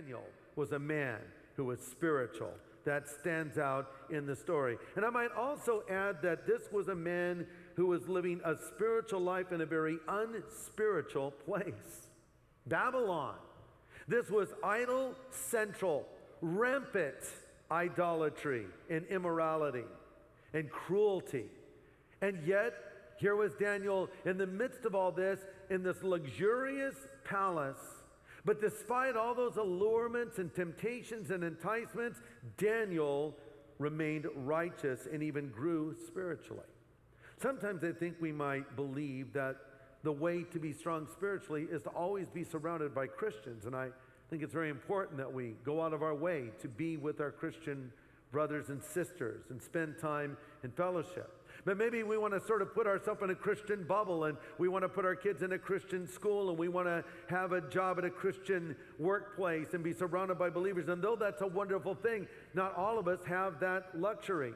Daniel was a man who was spiritual. That stands out in the story. And I might also add that this was a man who was living a spiritual life in a very unspiritual place. Babylon. This was idol central, rampant idolatry and immorality and cruelty. And yet, here was Daniel in the midst of all this, in this luxurious palace. But despite all those allurements and temptations and enticements, Daniel remained righteous and even grew spiritually. Sometimes I think we might believe that the way to be strong spiritually is to always be surrounded by Christians. And I think it's very important that we go out of our way to be with our Christian brothers and sisters and spend time in fellowship. But maybe we want to sort of put ourselves in a Christian bubble, and we want to put our kids in a Christian school, and we want to have a job at a Christian workplace and be surrounded by believers. And though that's a wonderful thing, not all of us have that luxury.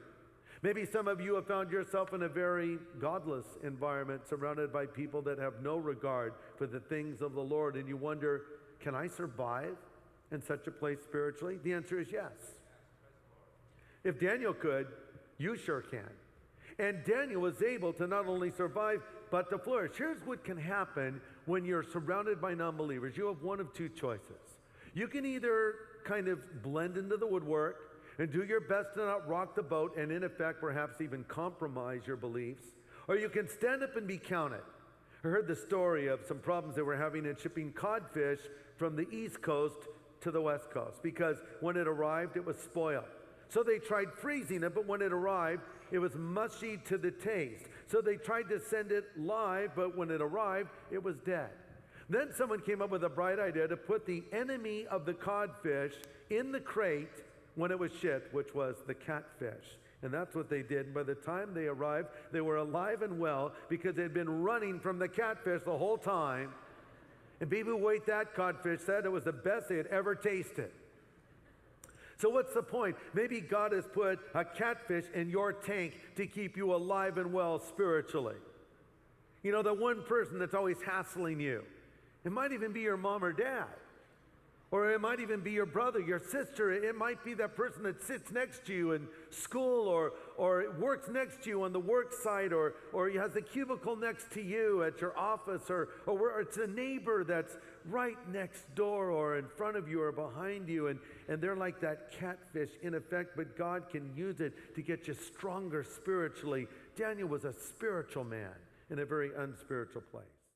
Maybe some of you have found yourself in a very godless environment, surrounded by people that have no regard for the things of the Lord, and you wonder, can I survive in such a place spiritually? The answer is yes. If Daniel could, you sure can. And Daniel was able to not only survive, but to flourish. Here's what can happen when you're surrounded by non-believers. You have one of two choices. You can either kind of blend into the woodwork and do your best to not rock the boat and in effect perhaps even compromise your beliefs, or you can stand up and be counted. I heard the story of some problems they were having in shipping codfish from the East Coast to the West Coast because when it arrived, it was spoiled. So they tried freezing it, but when it arrived, it was mushy to the taste. So they tried to send it live, but when it arrived, it was dead. Then someone came up with a bright idea to put the enemy of the codfish in the crate when it was shipped, which was the catfish. And that's what they did. And by the time they arrived, they were alive and well because they'd been running from the catfish the whole time. And people who ate that codfish said it was the best they had ever tasted. So what's the point? Maybe God has put a catfish in your tank to keep you alive and well spiritually. You know, the one person that's always hassling you. It might even be your mom or dad. Or it might even be your brother, your sister. It might be that person that sits next to you in school or works next to you on the work site or has a cubicle next to you at your office or it's a neighbor that's right next door or in front of you or behind you and they're like that catfish in effect, but God can use it to get you stronger spiritually. Daniel was a spiritual man in a very unspiritual place.